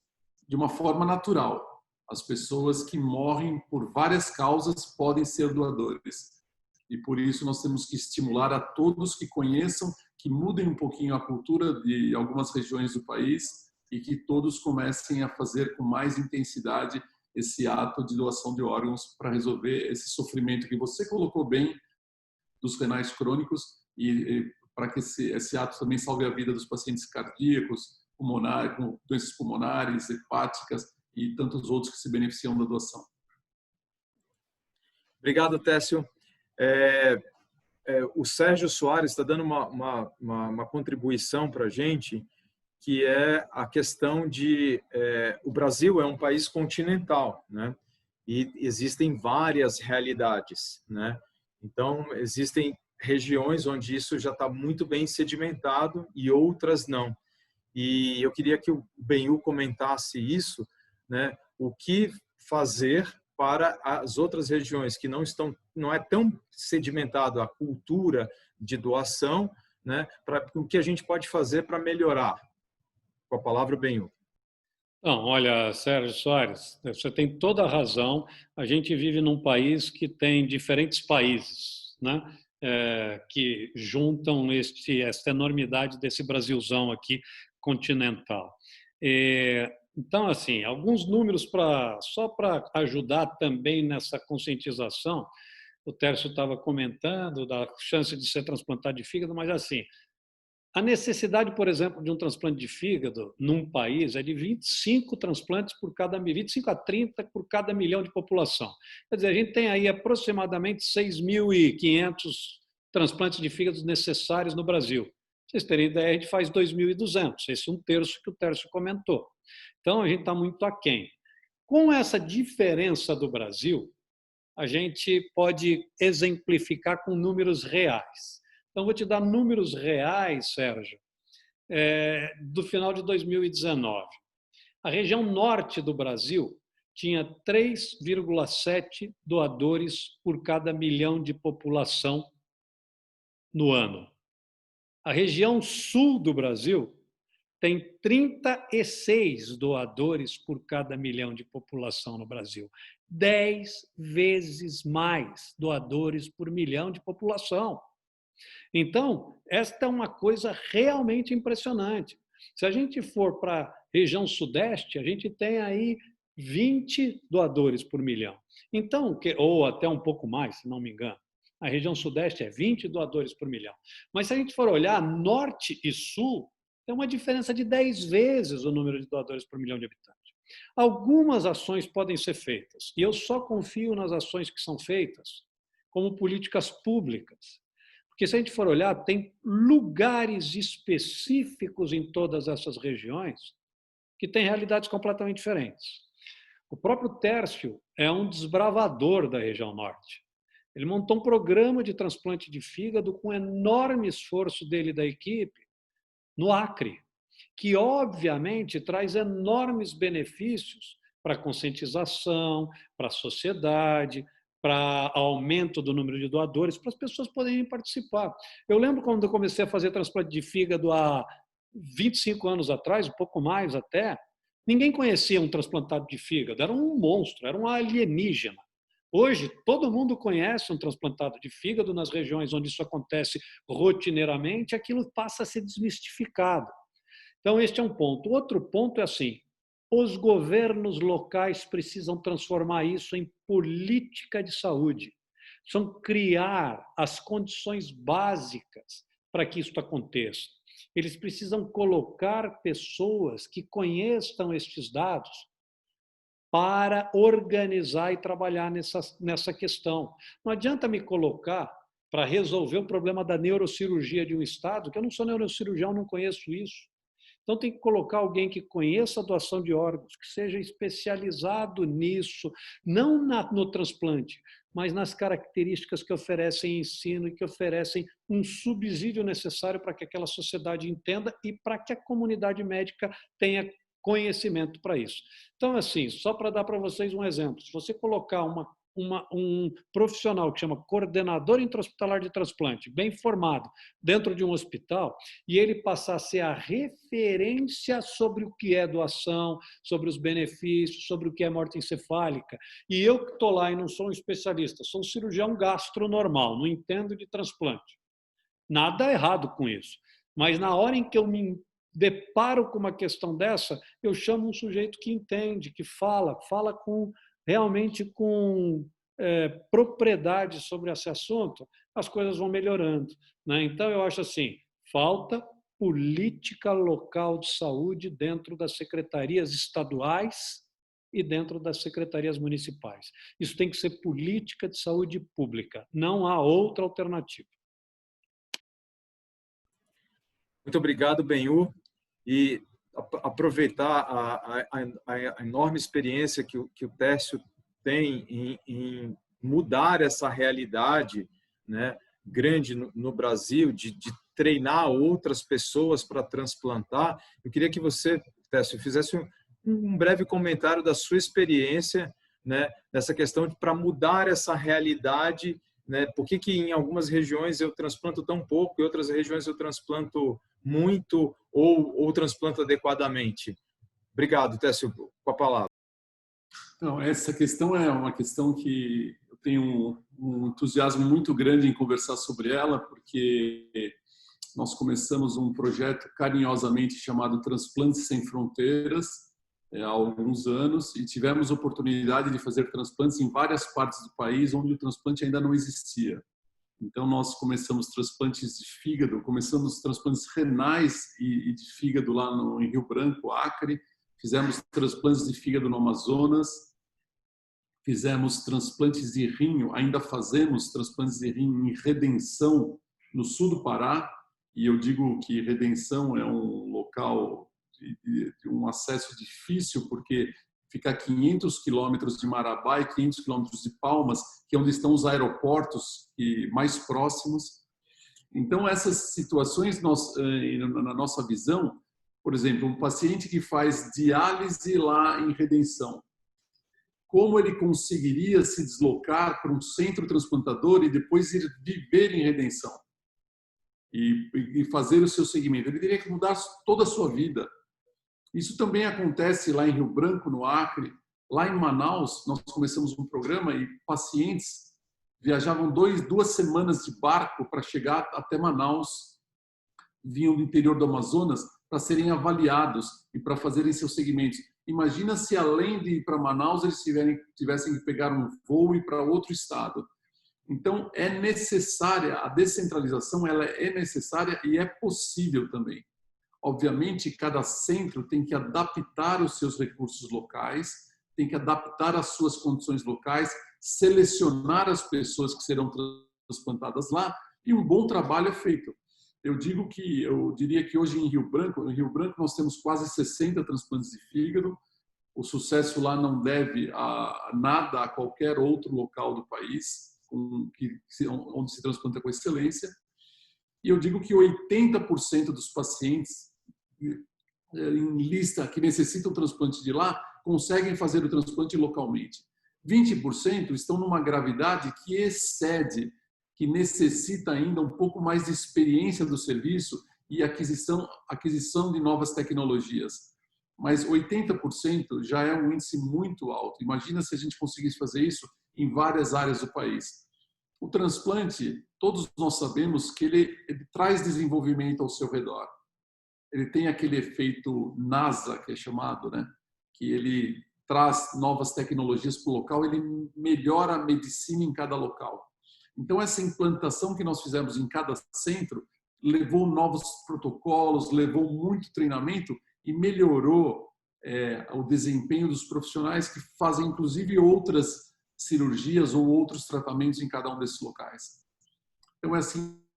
de uma forma natural. As pessoas que morrem por várias causas podem ser doadores, e por isso nós temos que estimular a todos que conheçam, que mudem um pouquinho a cultura de algumas regiões do país e que todos comecem a fazer com mais intensidade esse ato de doação de órgãos para resolver esse sofrimento que você colocou bem dos renais crônicos e para que esse ato também salve a vida dos pacientes cardíacos, pulmonares, com doenças pulmonares, hepáticas e tantos outros que se beneficiam da doação. Obrigado, Técio. O Sérgio Soares está dando uma contribuição para a gente, que é a questão de o Brasil é um país continental, né? E existem várias realidades, né? Então, existem regiões onde isso já está muito bem sedimentado e outras não. E eu queria que o Benhu comentasse isso, né? O que fazer para as outras regiões que não é tão sedimentado a cultura de doação, né? Para o que a gente pode fazer para melhorar. Com a palavra, Benhu. Não, olha, Sérgio Soares, você tem toda a razão. A gente vive num país que tem diferentes países, né? Que juntam essa enormidade desse Brasilzão aqui continental. Então, assim, alguns números só para ajudar também nessa conscientização. O Tércio estava comentando da chance de ser transplantado de fígado, mas assim, a necessidade, por exemplo, de um transplante de fígado num país é de 25 transplantes 25 a 30 por cada milhão de população. Quer dizer, a gente tem aí aproximadamente 6.500 transplantes de fígado necessários no Brasil. Pra vocês terem ideia, a gente faz 2.200, esse 1/3 que o Tércio comentou. Então, a gente está muito aquém. Com essa diferença do Brasil, a gente pode exemplificar com números reais. Então, vou te dar números reais, Sérgio, do final de 2019. A região norte do Brasil tinha 3,7 doadores por cada milhão de população no ano. A região sul do Brasil tem 36 doadores por cada milhão de população no Brasil. 10 vezes mais doadores por milhão de população. Então, esta é uma coisa realmente impressionante. Se a gente for para a região sudeste, a gente tem aí 20 doadores por milhão. Então, ou até um pouco mais, se não me engano. A região sudeste é 20 doadores por milhão. Mas se a gente for olhar norte e sul, Tem uma diferença de 10 vezes o número de doadores por milhão de habitantes. Algumas ações podem ser feitas, e eu só confio nas ações que são feitas como políticas públicas. Porque se a gente for olhar, tem lugares específicos em todas essas regiões que têm realidades completamente diferentes. O próprio Tércio é um desbravador da região norte. Ele montou um programa de transplante de fígado com enorme esforço dele e da equipe no Acre, que obviamente traz enormes benefícios para a conscientização, para a sociedade, para aumento do número de doadores, para as pessoas poderem participar. Eu lembro quando eu comecei a fazer transplante de fígado há 25 anos atrás, um pouco mais até, ninguém conhecia um transplantado de fígado, era um monstro, era um alienígena. Hoje, todo mundo conhece um transplantado de fígado nas regiões onde isso acontece rotineiramente, aquilo passa a ser desmistificado. Então, este é um ponto. Outro ponto é assim, os governos locais precisam transformar isso em política de saúde. Precisam criar as condições básicas para que isso aconteça. Eles precisam colocar pessoas que conheçam estes dados para organizar e trabalhar nessa questão. Não adianta me colocar para resolver o problema da neurocirurgia de um estado, que eu não sou neurocirurgião, não conheço isso. Então, tem que colocar alguém que conheça a doação de órgãos, que seja especializado nisso, não no transplante, mas nas características que oferecem ensino e que oferecem um subsídio necessário para que aquela sociedade entenda e para que a comunidade médica tenha conhecimento para isso. Então, assim, só para dar para vocês um exemplo, se você colocar um profissional que chama coordenador intra-hospitalar de transplante, bem formado, dentro de um hospital, e ele passar a ser a referência sobre o que é doação, sobre os benefícios, sobre o que é morte encefálica, e eu que estou lá e não sou um especialista, sou um cirurgião gastro normal, não entendo de transplante. Nada errado com isso. Mas na hora em que eu me deparo com uma questão dessa, eu chamo um sujeito que entende, que fala realmente com propriedade sobre esse assunto, as coisas vão melhorando, né? Então, eu acho assim, falta política local de saúde dentro das secretarias estaduais e dentro das secretarias municipais. Isso tem que ser política de saúde pública, não há outra alternativa. Muito obrigado, Benhur. E aproveitar a enorme experiência que o Tércio tem em mudar essa realidade, né, grande no Brasil, de treinar outras pessoas para transplantar. Eu queria que você, Tércio, fizesse um breve comentário da sua experiência, né, nessa questão para mudar essa realidade, né? Por que em algumas regiões eu transplanto tão pouco e outras regiões eu transplanto muito ou transplanto adequadamente? Obrigado, Tércio, com a palavra. Então, essa questão é uma questão que eu tenho um entusiasmo muito grande em conversar sobre ela, porque nós começamos um projeto carinhosamente chamado Transplantes Sem Fronteiras há alguns anos e tivemos oportunidade de fazer transplantes em várias partes do país onde o transplante ainda não existia. Então, nós começamos transplantes de fígado, começamos transplantes renais e de fígado lá em Rio Branco, Acre, fizemos transplantes de fígado no Amazonas, fizemos transplantes de rim, ainda fazemos transplantes de rim em Redenção, no sul do Pará, e eu digo que Redenção é um local de um acesso difícil, porque fica a 500 quilômetros de Marabá e 500 quilômetros de Palmas, que é onde estão os aeroportos mais próximos. Então, essas situações, na nossa visão, por exemplo, um paciente que faz diálise lá em Redenção, como ele conseguiria se deslocar para um centro transplantador e depois ir viver em Redenção e fazer o seu segmento? Ele teria que mudar toda a sua vida. Isso também acontece lá em Rio Branco, no Acre. Lá em Manaus, nós começamos um programa e pacientes viajavam 2 semanas de barco para chegar até Manaus, vinham do interior do Amazonas para serem avaliados e para fazerem seus segmentos. Imagina se, além de ir para Manaus, eles tivessem que pegar um voo e ir para outro estado. Então, é necessária, a descentralização ela é necessária e é possível também. Obviamente, cada centro tem que adaptar os seus recursos locais, tem que adaptar as suas condições locais, selecionar as pessoas que serão transplantadas lá, e um bom trabalho é feito. Eu diria que hoje em Rio Branco nós temos quase 60 transplantes de fígado. O sucesso lá não deve a nada a qualquer outro local do país onde se transplanta com excelência. E eu digo que 80% dos pacientes em lista que necessitam transplante de lá conseguem fazer o transplante localmente. 20% estão numa gravidade que excede, que necessita ainda um pouco mais de experiência do serviço e aquisição de novas tecnologias. Mas 80% já é um índice muito alto. Imagina se a gente conseguisse fazer isso em várias áreas do país. O transplante, todos nós sabemos que ele traz desenvolvimento ao seu redor. Ele tem aquele efeito NASA, que é chamado, né? Que ele traz novas tecnologias para o local, ele melhora a medicina em cada local. Então, essa implantação que nós fizemos em cada centro levou novos protocolos, levou muito treinamento e melhorou o desempenho dos profissionais que fazem, inclusive, outras cirurgias ou outros tratamentos em cada um desses locais. Então,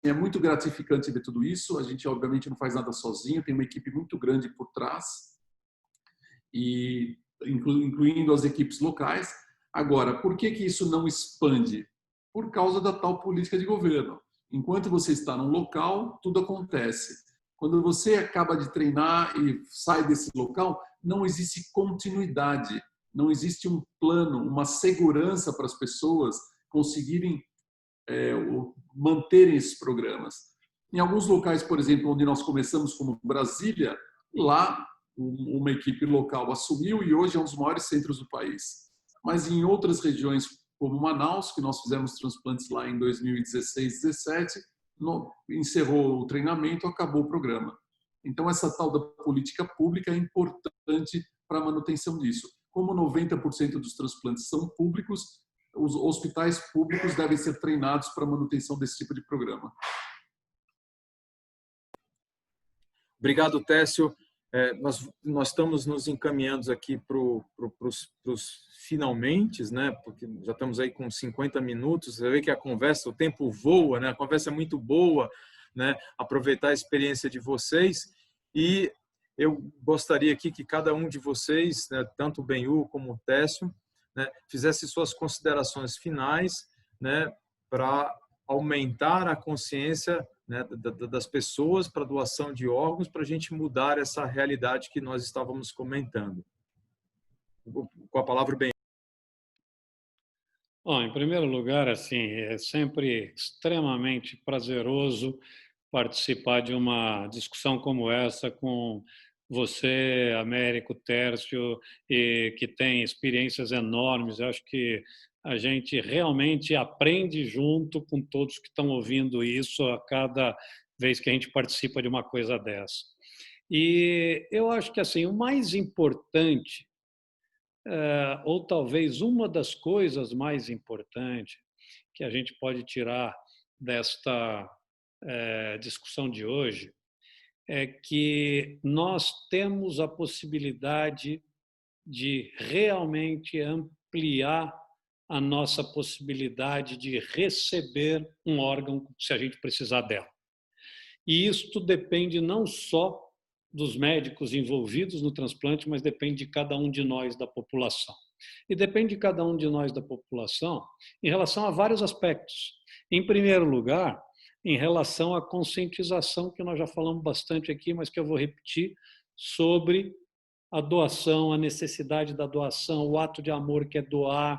é muito gratificante ver tudo isso. A gente, obviamente, não faz nada sozinho, tem uma equipe muito grande por trás, e incluindo as equipes locais. Agora, por que isso não expande? Por causa da tal política de governo. Enquanto você está num local, tudo acontece. Quando você acaba de treinar e sai desse local, não existe continuidade, não existe um plano, uma segurança para as pessoas conseguirem manterem esses programas. Em alguns locais, por exemplo, onde nós começamos como Brasília, lá uma equipe local assumiu e hoje é um dos maiores centros do país. Mas em outras regiões, como Manaus, que nós fizemos transplantes lá em 2016, 2017, encerrou o treinamento, acabou o programa. Então, essa tal da política pública é importante para a manutenção disso. Como 90% dos transplantes são públicos, os hospitais públicos devem ser treinados para a manutenção desse tipo de programa. Obrigado, Técio. Nós estamos nos encaminhando aqui para os finalmente, né? Porque já estamos aí com 50 minutos. Você vê que o tempo voa, né? A conversa é muito boa, né? Aproveitar a experiência de vocês. E eu gostaria aqui que cada um de vocês, né, tanto o Benhu como o Técio, né, fizesse suas considerações finais, né, para aumentar a consciência, né, das pessoas para doação de órgãos, para a gente mudar essa realidade que nós estávamos comentando. Com a palavra, Benhu. Bom, em primeiro lugar, assim, é sempre extremamente prazeroso participar de uma discussão como essa com você, Américo, Tércio, e que tem experiências enormes. Eu acho que a gente realmente aprende junto com todos que estão ouvindo isso a cada vez que a gente participa de uma coisa dessa. E eu acho que assim, o mais importante, ou talvez uma das coisas mais importantes que a gente pode tirar desta discussão de hoje, é que nós temos a possibilidade de realmente ampliar a nossa possibilidade de receber um órgão se a gente precisar dela. E isto depende não só dos médicos envolvidos no transplante, mas depende de cada um de nós da população. E depende de cada um de nós da população em relação a vários aspectos. Em primeiro lugar, em relação à conscientização, que nós já falamos bastante aqui, mas que eu vou repetir, sobre a doação, a necessidade da doação, o ato de amor que é doar,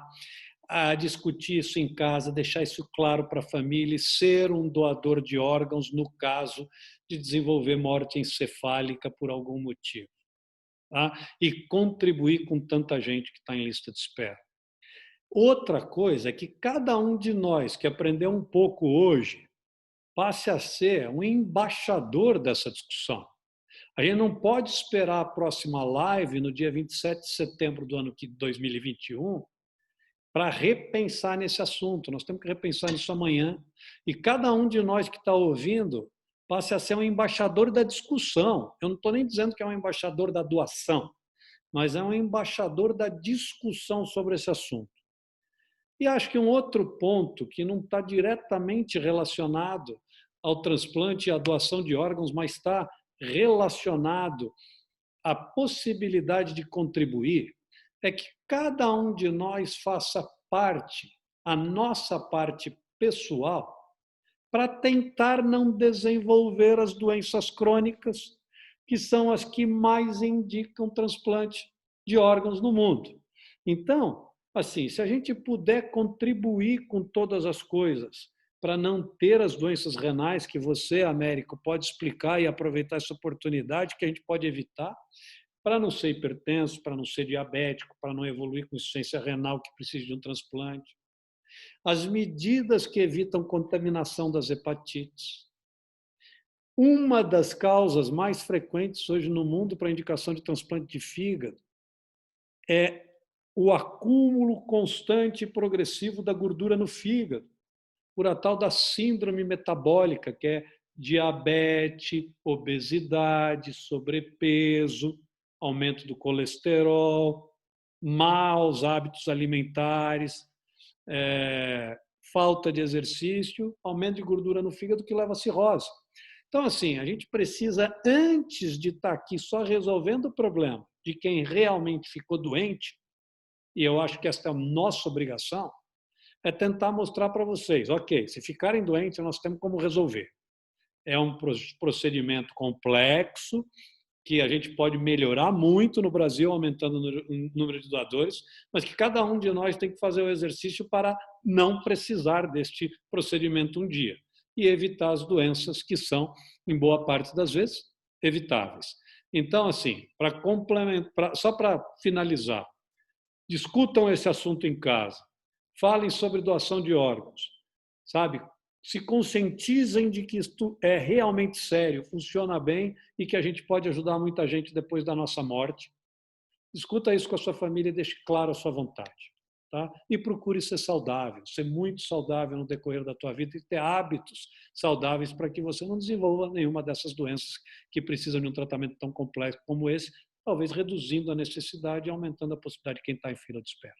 a discutir isso em casa, deixar isso claro para a família e ser um doador de órgãos no caso de desenvolver morte encefálica por algum motivo. Tá? E contribuir com tanta gente que está em lista de espera. Outra coisa é que cada um de nós que aprendeu um pouco hoje passe a ser um embaixador dessa discussão. A gente não pode esperar a próxima live no dia 27 de setembro do ano de 2021 para repensar nesse assunto. Nós temos que repensar nisso amanhã. E cada um de nós que está ouvindo passe a ser um embaixador da discussão. Eu não estou nem dizendo que é um embaixador da doação, mas é um embaixador da discussão sobre esse assunto. E acho que um outro ponto que não está diretamente relacionado ao transplante e à doação de órgãos, mas está relacionado à possibilidade de contribuir, é que cada um de nós faça parte, a nossa parte pessoal, para tentar não desenvolver as doenças crônicas, que são as que mais indicam transplante de órgãos no mundo. Então, assim, se a gente puder contribuir com todas as coisas para não ter as doenças renais, que você, Américo, pode explicar e aproveitar essa oportunidade que a gente pode evitar, para não ser hipertenso, para não ser diabético, para não evoluir com insuficiência renal que precisa de um transplante. As medidas que evitam contaminação das hepatites. Uma das causas mais frequentes hoje no mundo para indicação de transplante de fígado é o acúmulo constante e progressivo da gordura no fígado, por a tal da síndrome metabólica, que é diabetes, obesidade, sobrepeso, aumento do colesterol, maus hábitos alimentares, falta de exercício, aumento de gordura no fígado que leva a cirrose. Então, assim, a gente precisa, antes de estar aqui só resolvendo o problema de quem realmente ficou doente, e eu acho que esta é a nossa obrigação, é tentar mostrar para vocês, ok, se ficarem doentes, nós temos como resolver. É um procedimento complexo, que a gente pode melhorar muito no Brasil, aumentando o número de doadores, mas que cada um de nós tem que fazer o exercício para não precisar deste procedimento um dia e evitar as doenças que são, em boa parte das vezes, evitáveis. Então, assim, para complementar, só para finalizar, discutam esse assunto em casa, falem sobre doação de órgãos, sabe? Se conscientizem de que isto é realmente sério, funciona bem e que a gente pode ajudar muita gente depois da nossa morte. Discuta isso com a sua família e deixe claro a sua vontade. Tá? E procure ser saudável, ser muito saudável no decorrer da tua vida e ter hábitos saudáveis para que você não desenvolva nenhuma dessas doenças que precisam de um tratamento tão complexo como esse, talvez reduzindo a necessidade e aumentando a possibilidade de quem está em fila de espera.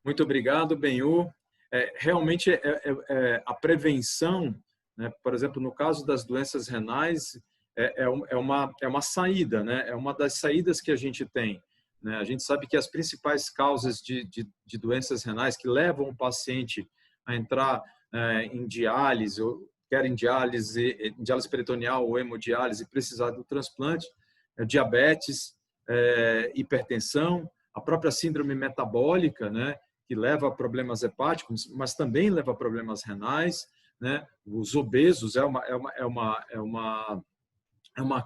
Muito obrigado, Benhur. Realmente, a prevenção, né, por exemplo, no caso das doenças renais, é uma saída, né? É uma das saídas que a gente tem. Né? A gente sabe que as principais causas de doenças renais que levam o paciente a entrar em diálise, quer em diálise peritoneal ou hemodiálise, e precisar do transplante, diabetes, hipertensão, a própria síndrome metabólica, né? Que leva a problemas hepáticos, mas também leva a problemas renais, né? Os obesos é uma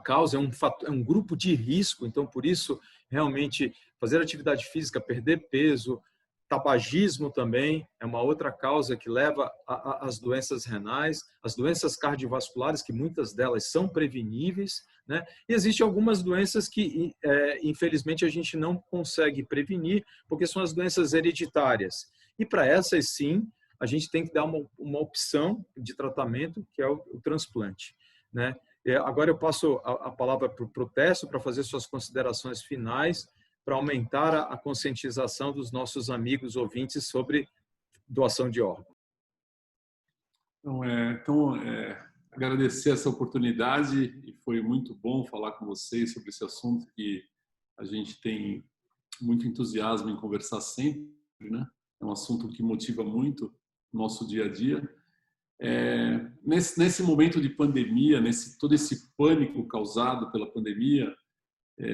causa, é um grupo de risco. Então, por isso, realmente, fazer atividade física, perder peso, tabagismo também é uma outra causa que leva às doenças renais, as doenças cardiovasculares, que muitas delas são preveníveis, né? E existem algumas doenças que, infelizmente, a gente não consegue prevenir, porque são as doenças hereditárias. E para essas, sim, a gente tem que dar uma opção de tratamento, que é o transplante, né? Agora eu passo a palavra para o Técio para fazer suas considerações finais, para aumentar a conscientização dos nossos amigos ouvintes sobre doação de órgãos. Então, agradecer essa oportunidade, e foi muito bom falar com vocês sobre esse assunto que a gente tem muito entusiasmo em conversar sempre, né? É um assunto que motiva muito o nosso dia a dia. Nesse momento de pandemia, todo esse pânico causado pela pandemia,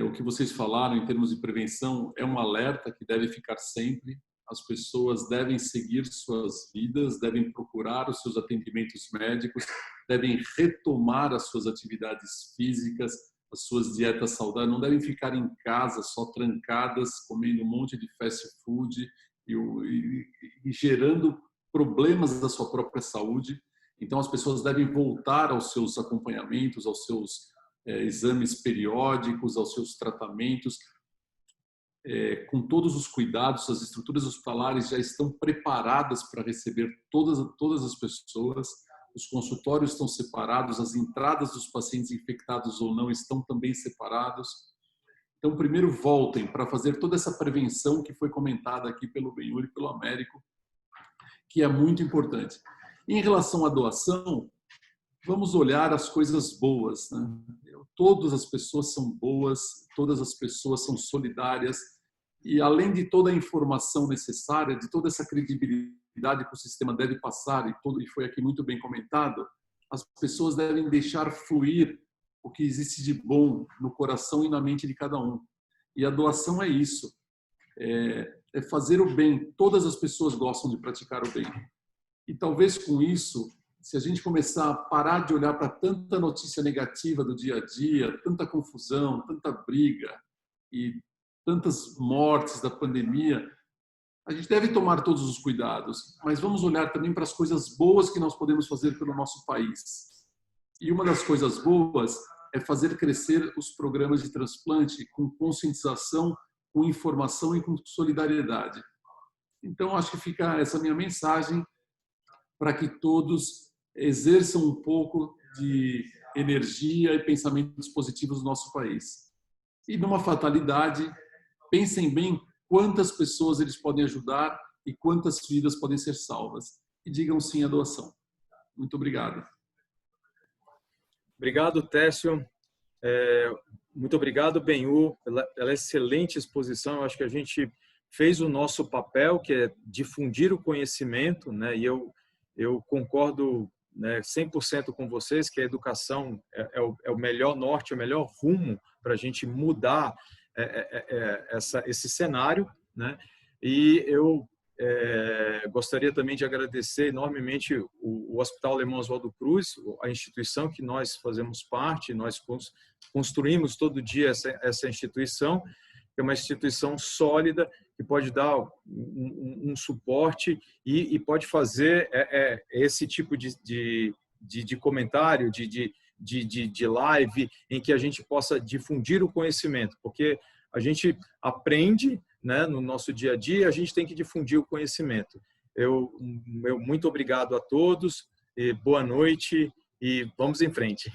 o que vocês falaram em termos de prevenção é um alerta que deve ficar sempre. As pessoas devem seguir suas vidas, devem procurar os seus atendimentos médicos, devem retomar as suas atividades físicas, as suas dietas saudáveis, não devem ficar em casa só trancadas, comendo um monte de fast food e gerando problemas da sua própria saúde. Então, as pessoas devem voltar aos seus acompanhamentos, aos seus exames periódicos, aos seus tratamentos, com todos os cuidados. As estruturas hospitalares já estão preparadas para receber todas as pessoas. os consultórios estão separados, as entradas dos pacientes infectados ou não estão também separados. Então, primeiro voltem para fazer toda essa prevenção que foi comentada aqui pelo Benhur e pelo Américo, que é muito importante. Em relação à doação, vamos olhar as coisas boas, né? Todas as pessoas são boas, todas as pessoas são solidárias e, além de toda a informação necessária, de toda essa credibilidade que o sistema deve passar, e foi aqui muito bem comentado, as pessoas devem deixar fluir o que existe de bom no coração e na mente de cada um. E a doação é isso, é fazer o bem. Todas as pessoas gostam de praticar o bem. E talvez com isso, se a gente começar a parar de olhar para tanta notícia negativa do dia a dia, tanta confusão, tanta briga e tantas mortes da pandemia, a gente deve tomar todos os cuidados, mas vamos olhar também para as coisas boas que nós podemos fazer pelo nosso país. E uma das coisas boas é fazer crescer os programas de transplante com conscientização, com informação e com solidariedade. Então, acho que fica essa minha mensagem para que todos exerçam um pouco de energia e pensamentos positivos no nosso país. E numa fatalidade, pensem bem quantas pessoas eles podem ajudar e quantas vidas podem ser salvas. E digam sim à doação. Muito obrigado. Obrigado, Técio. Muito obrigado, Benhur, pela excelente exposição. Eu acho que a gente fez o nosso papel, que é difundir o conhecimento, né? E eu concordo, né, 100% com vocês que a educação é o melhor norte, é o melhor rumo para a gente mudar esse cenário, né? E eu gostaria também de agradecer enormemente o Hospital Alemão Oswaldo Cruz, a instituição que nós fazemos parte, nós construímos todo dia essa instituição, que é uma instituição sólida, que pode dar um suporte e pode fazer esse tipo de comentário, de live, em que a gente possa difundir o conhecimento, porque a gente aprende, né, no nosso dia a dia, a gente tem que difundir o conhecimento. Muito obrigado a todos, e boa noite, e vamos em frente.